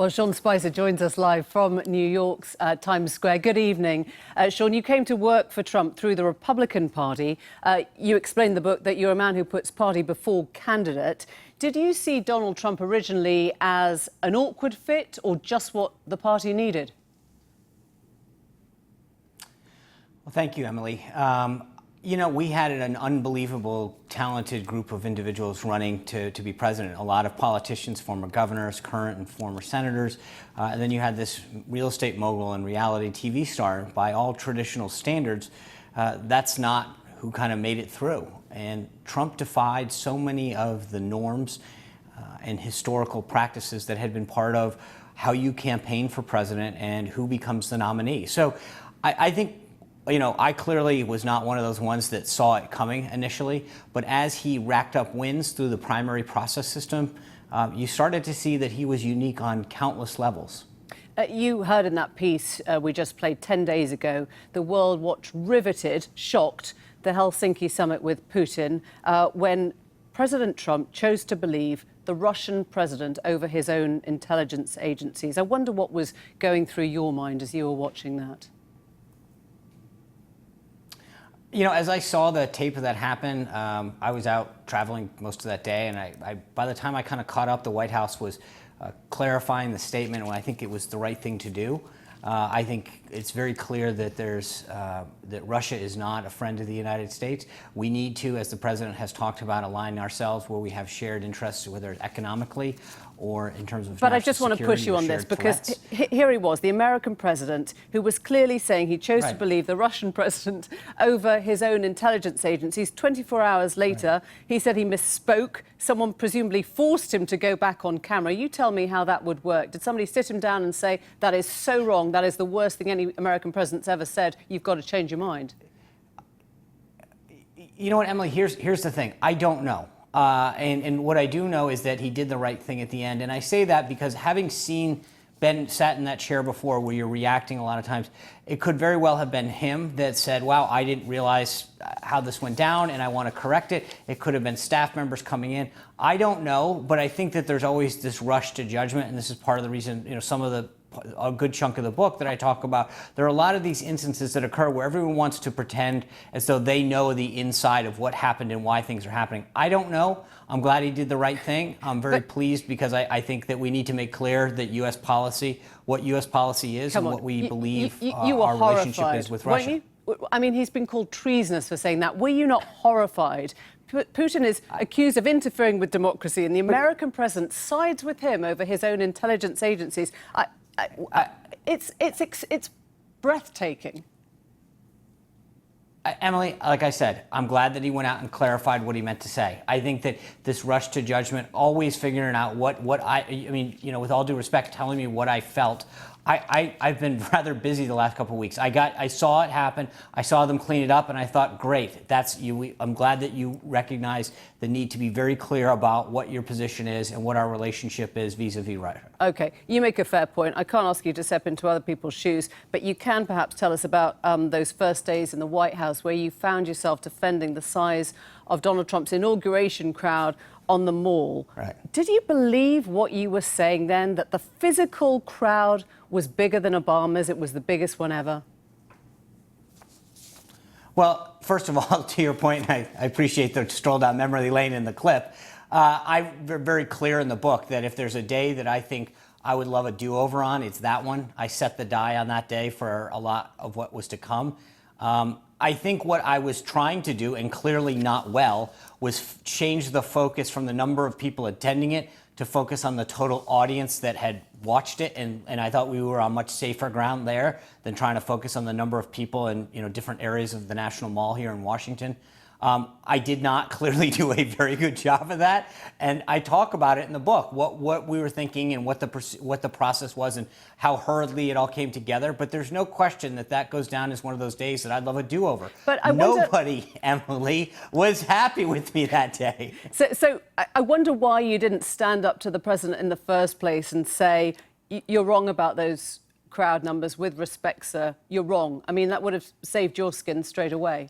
Well, Sean Spicer joins us live from New York's Times Square. Good evening. Sean, you came to work for Trump through the Republican Party. You explained in the book that you're a man who puts party before candidate. Did you see Donald Trump originally as an awkward fit or just what the party needed? Well, thank you, Emily. You know, we had an unbelievable, talented group of individuals running to be president. A lot of politicians, former governors, current and former senators. And then you had this real estate mogul and reality TV star. By all traditional standards, that's not who kind of made it through. And Trump defied so many of the norms and historical practices that had been part of how you campaign for president and who becomes the nominee. So I think, you know, I clearly was not one of those ones that saw it coming initially, but as he racked up wins through the primary process system, you started to see that he was unique on countless levels. You heard in that piece we just played 10 days ago, the world watched riveted, shocked, the Helsinki summit with Putin when President Trump chose to believe the Russian president over his own intelligence agencies. I wonder what was going through your mind as you were watching that. You know, as I saw the tape of that happen, I was out traveling most of that day, and I by the time I kind of caught up, the White House was clarifying the statement, and I think it was the right thing to do. I think it's very clear that that Russia is not a friend of the United States. We need to, as the president has talked about, align ourselves where we have shared interests, whether economically or in terms of. But I just want to push you on this because here he was, the American president, who was clearly saying he chose to believe the Russian president over his own intelligence agencies. 24 hours later, he said he misspoke. Someone presumably forced him to go back on camera. You tell me how that would work. Did somebody sit him down and say, that is so wrong, that is the worst thing any American president's ever said, you've got to change your mind? You know what, Emily, here's the thing. I don't know. And what I do know is that he did the right thing at the end. And I say that because having sat in that chair before where you're reacting a lot of times, it could very well have been him that said, wow, I didn't realize how this went down and I want to correct it. It could have been staff members coming in. I don't know, but I think that there's always this rush to judgment. And this is part of the reason, you know, a good chunk of the book that I talk about. There are a lot of these instances that occur where everyone wants to pretend as though they know the inside of what happened and why things are happening. I don't know. I'm glad he did the right thing. I'm very pleased because I think that we need to make clear that U.S. policy, what U.S. policy is and what we believe our relationship is with Russia. I mean, he's been called treasonous for saying that. Were you not horrified? Putin is accused of interfering with democracy and the American president sides with him over his own intelligence agencies. It's breathtaking. Emily, like I said, I'm glad that he went out and clarified what he meant to say. I think that this rush to judgment, always figuring out I mean, you know, with all due respect, telling me what I felt. I've been rather busy the last couple of weeks. I saw it happen. I saw them clean it up, and I thought, great. That's you. I'm glad that you recognize the need to be very clear about what your position is and what our relationship is vis-a-vis Russia. Okay, you make a fair point. I can't ask you to step into other people's shoes, but you can perhaps tell us about those first days in the White House where you found yourself defending the size of Donald Trump's inauguration crowd on the Mall. Right. Did you believe what you were saying then, that the physical crowd was bigger than Obama's? It was the biggest one ever? Well, first of all, to your point, I appreciate the stroll down memory lane in the clip. I'm very clear in the book that if there's a day that I think I would love a do-over on, it's that one. I set the die on that day for a lot of what was to come. I think what I was trying to do, and clearly not well, was change the focus from the number of people attending it to focus on the total audience that had watched it. And I thought we were on much safer ground there than trying to focus on the number of people in, you know, different areas of the National Mall here in Washington. I did not clearly do a very good job of that, and I talk about it in the book, what we were thinking and what the process was and how hurriedly it all came together. But there's no question that goes down as one of those days that I'd love a do-over. But nobody, Emily, was happy with me that day. So I wonder why you didn't stand up to the president in the first place and say, you're wrong about those crowd numbers. With respect, sir, you're wrong. I mean, that would have saved your skin straight away.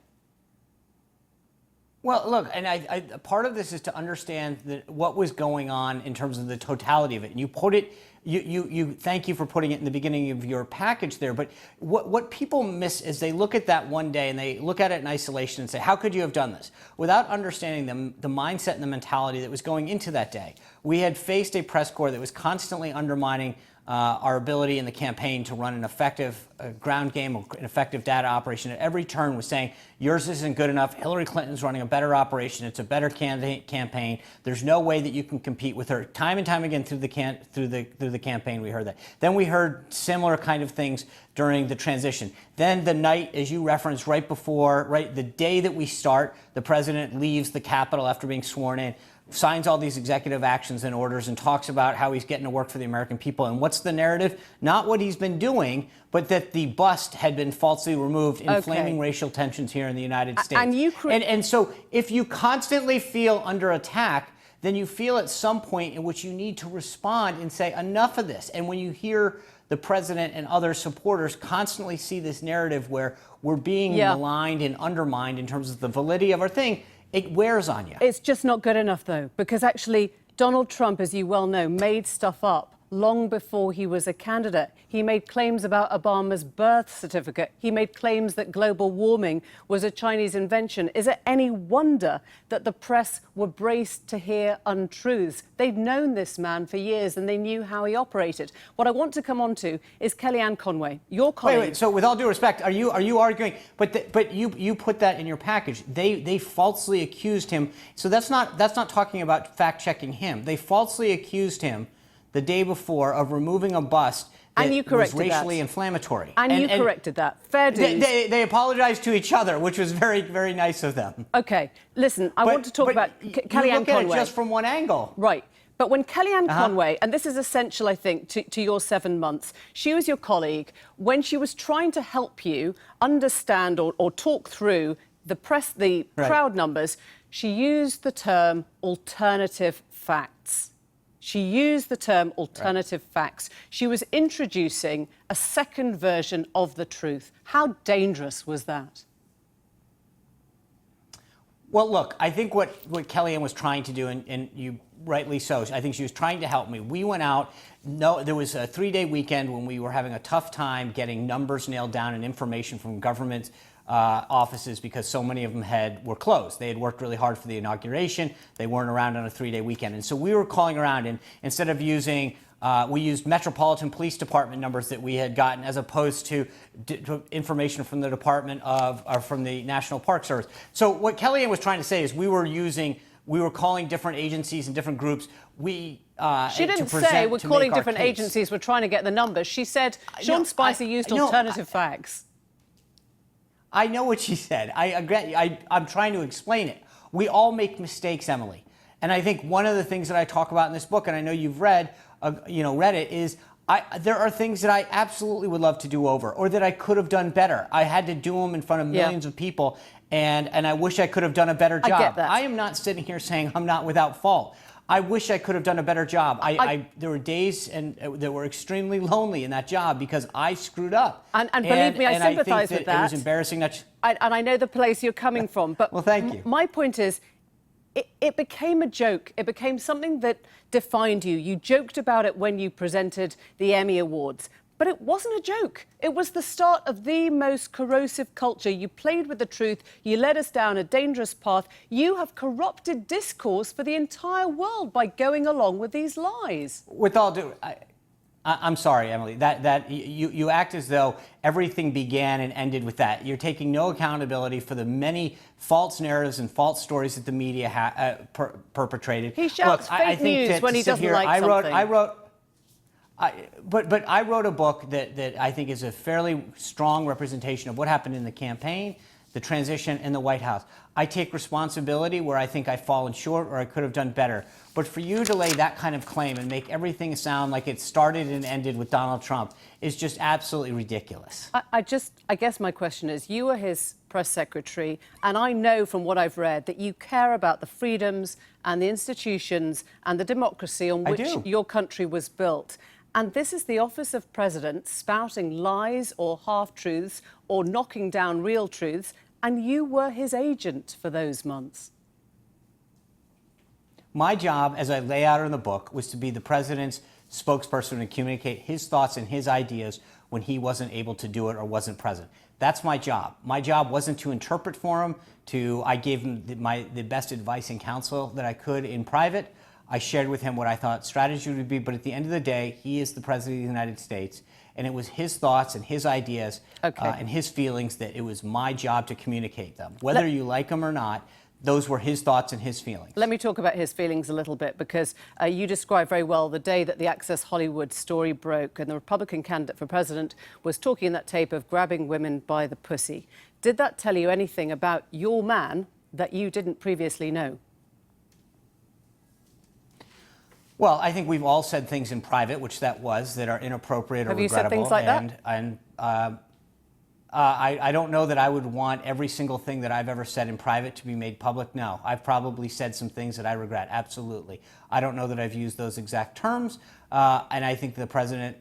Well, look, and part of this is to understand what was going on in terms of the totality of it. And you put it Thank you for putting it in the beginning of your package there. But what people miss is they look at that one day and they look at it in isolation and say, how could you have done this? Without understanding the mindset and the mentality that was going into that day. We had faced a press corps that was constantly undermining our ability in the campaign to run an effective ground game or an effective data operation. At every turn was saying, yours isn't good enough. Hillary Clinton's running a better operation. It's a better campaign. There's no way that you can compete with her. Time and time again through the campaign, we heard that. Then we heard similar kind of things during the transition. Then the night, as you referenced, the day that we start, the president leaves the Capitol after being sworn in, signs all these executive actions and orders and talks about how he's getting to work for the American people. And what's the narrative? Not what he's been doing, but that the bust had been falsely removed, inflaming racial tensions here in the United States. And so if you constantly feel under attack, then you feel at some point in which you need to respond and say, enough of this. And when you hear the president and other supporters constantly see this narrative where we're being maligned and undermined in terms of the validity of our thing, it wears on you. It's just not good enough, though, because actually Donald Trump, as you well know, made stuff up long before he was a candidate. He made claims about Obama's birth certificate. He made claims that global warming was a Chinese invention. Is it any wonder that the press were braced to hear untruths? They'd known this man for years and they knew how he operated. What I want to come on to is Kellyanne Conway, your colleague. Wait. So with all due respect, are you arguing? But you put that in your package. They falsely accused him. So that's not talking about fact checking him. They falsely accused him the day before of removing a bust that was racially inflammatory. And you corrected that. Fair dues. They apologized to each other, which was very, very nice of them. OK, listen, I want to talk about Kellyanne Conway. You look at it just from one angle. Right. But when Kellyanne Conway, and this is essential, I think, to your 7 months, she was your colleague, when she was trying to help you understand or talk through the crowd numbers, she used the term alternative facts. She used the term alternative facts. She was introducing a second version of the truth. How dangerous was that? Well, look, I think what Kellyanne was trying to do, and you rightly so, I think she was trying to help me. We went out. There was a 3-day weekend when we were having a tough time getting numbers nailed down and information from government offices because so many of them were closed. They had worked really hard for the inauguration. They weren't around on a 3-day weekend. And so we were calling around, and instead of using, we used Metropolitan Police Department numbers that we had gotten as opposed to information from the from the National Park Service. So what Kellyanne was trying to say is we were calling different agencies and different groups. She didn't say we're calling different agencies, we're trying to get the numbers. She said Sean Spicer used alternative facts. I know what she said. I agree. I'm trying to explain it. We all make mistakes, Emily. And I think one of the things that I talk about in this book, and I know you've read it, is there are things that I absolutely would love to do over or that I could have done better. I had to do them in front of millions of people, and I wish I could have done a better job. I get that. I am not sitting here saying I'm not without fault. I wish I could have done a better job. There were days that were extremely lonely in that job because I screwed up. And believe me, I sympathise with that. It was embarrassing. And I know the place you're coming from. But well, thank you. My point is, it became a joke. It became something that defined you. You joked about it when you presented the Emmy Awards. But it wasn't a joke. It was the start of the most corrosive culture. You played with the truth. You led us down a dangerous path. You have corrupted discourse for the entire world by going along with these lies. With all due, I'm sorry, Emily. That you act as though everything began and ended with that. You're taking no accountability for the many false narratives and false stories that the media perpetrated. He shouts fake news when he doesn't like something. But I wrote a book that I think is a fairly strong representation of what happened in the campaign, the transition, and the White House. I take responsibility where I think I've fallen short or I could have done better. But for you to lay that kind of claim and make everything sound like it started and ended with Donald Trump is just absolutely ridiculous. I guess my question is, you are his press secretary, and I know from what I've read that you care about the freedoms and the institutions and the democracy on which your country was built. And this is the office of president spouting lies or half-truths or knocking down real truths, and you were his agent for those months. My job, as I lay out in the book, was to be the president's spokesperson to communicate his thoughts and his ideas when he wasn't able to do it or wasn't present. That's my job. My job wasn't to interpret for him. I gave him the best advice and counsel that I could in private. I shared with him what I thought strategy would be, but at the end of the day, he is the President of the United States, and it was his thoughts and his ideas and his feelings that it was my job to communicate them. Whether you like them or not, those were his thoughts and his feelings. Let me talk about his feelings a little bit, because you described very well the day that the Access Hollywood story broke and the Republican candidate for president was talking in that tape of grabbing women by the pussy. Did that tell you anything about your man that you didn't previously know? Well, I think we've all said things in private, which that are inappropriate or regrettable. Have you said things like that? And I don't know that I would want every single thing that I've ever said in private to be made public. No, I've probably said some things that I regret. Absolutely. I don't know that I've used those exact terms. And I think the president,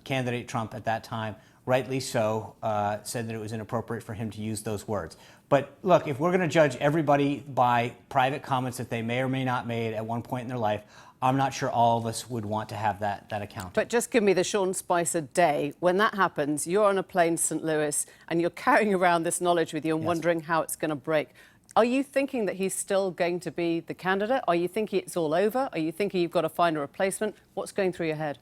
candidate Trump at that time, rightly so, said that it was inappropriate for him to use those words. But look, if we're going to judge everybody by private comments that they may or may not made at one point in their life, I'm not sure all of us would want to have that account. But just give me the Sean Spicer day. When that happens, you're on a plane to St. Louis and you're carrying around this knowledge with you and wondering how it's going to break. Are you thinking that he's still going to be the candidate? Are you thinking it's all over? Are you thinking you've got to find a replacement? What's going through your head?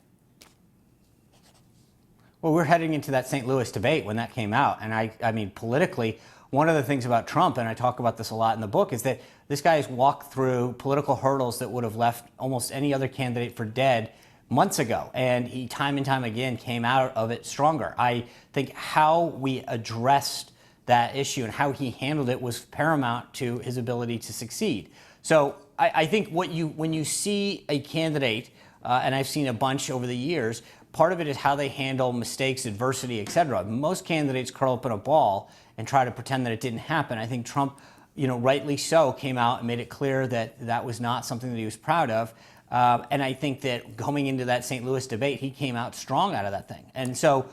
Well, we're heading into that St. Louis debate when that came out. And I mean, politically, one of the things about Trump, and I talk about this a lot in the book, is that this guy has walked through political hurdles that would have left almost any other candidate for dead months ago. And he, time and time again, came out of it stronger. I think how we addressed that issue and how he handled it was paramount to his ability to succeed. So I think when you see a candidate, and I've seen a bunch over the years, part of it is how they handle mistakes, adversity, et cetera. Most candidates curl up in a ball and try to pretend that it didn't happen. I think Trump, rightly so, came out and made it clear that that was not something that he was proud of. And I think that going into that St. Louis debate, he came out strong out of that thing. And so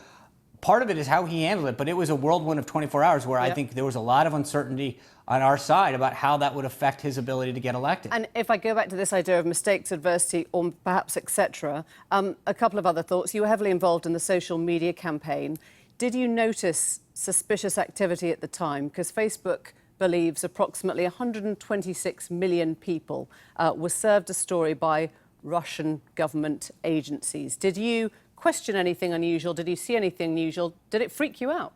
part of it is how he handled it, but it was a whirlwind of 24 hours where I think there was a lot of uncertainty on our side about how that would affect his ability to get elected. And if I go back to this idea of mistakes, adversity, or perhaps etc., a couple of other thoughts. You were heavily involved in the social media campaign. Did you notice suspicious activity at the time? Because Facebook believes approximately 126 million people were served a story by Russian government agencies. Did you question anything unusual? Did you see anything unusual? Did it freak you out?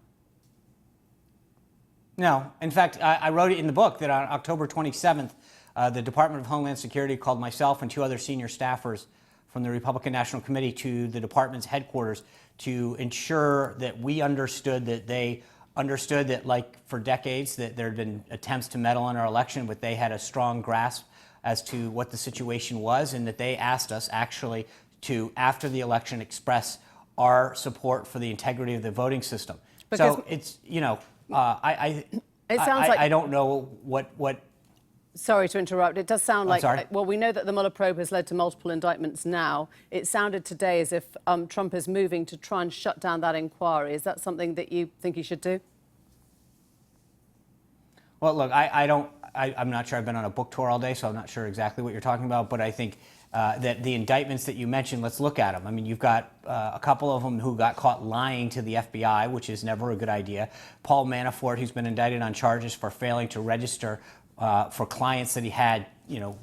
No. In fact, I wrote it in the book that on October 27th, the Department of Homeland Security called myself and two other senior staffers from the Republican National Committee to the department's headquarters to ensure that we understood that they understood that, like for decades, that there had been attempts to meddle in our election, but they had a strong grasp as to what the situation was, and that they asked us actually to, after the election, express our support for the integrity of the voting system. Because so it's, I don't know what. Sorry to interrupt. It does sound like, sorry. well, we know that the Mueller probe has led to multiple indictments now. It sounded today as if Trump is moving to try and shut down that inquiry. Is that something that you think he should do? Well, look, I'm not sure. I've been on a book tour all day, so I'm not sure exactly what you're talking about. But I think that the indictments that you mentioned, let's look at them. I mean, you've got a couple of them who got caught lying to the FBI, which is never a good idea. Paul Manafort, who's been indicted on charges for failing to register for clients that he had,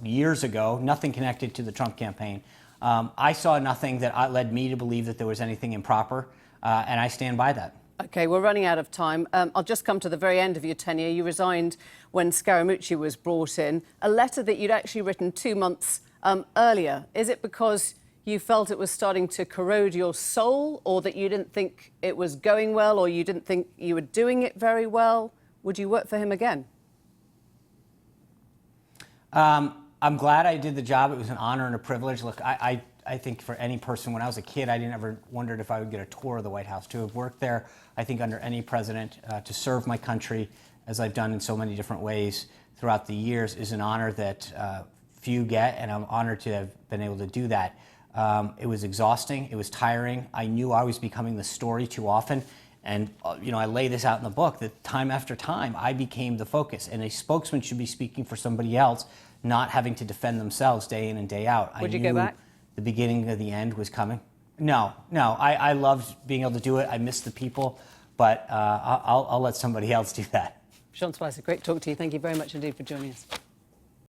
years ago, nothing connected to the Trump campaign. I saw nothing that led me to believe that there was anything improper, and I stand by that. OK, we're running out of time. I'll just come to the very end of your tenure. You resigned when Scaramucci was brought in, a letter that you'd actually written 2 months earlier. Is it because you felt it was starting to corrode your soul, or that you didn't think it was going well, or you didn't think you were doing it very well? Would you work for him again? I'm glad I did the job. It was an honor and a privilege. Look, I think for any person, when I was a kid, I never wondered if I would get a tour of the White House. To have worked there, I think under any president, to serve my country, as I've done in so many different ways throughout the years, is an honor that few get, and I'm honored to have been able to do that. It was exhausting. It was tiring. I knew I was becoming the story too often. And, I lay this out in the book that time after time, I became the focus. And a spokesman should be speaking for somebody else, not having to defend themselves day in and day out. Would you go back? the beginning of the end was coming? No. I loved being able to do it. I miss the people, but I'll let somebody else do that. Sean Spicer, great to talk to you. Thank you very much indeed for joining us.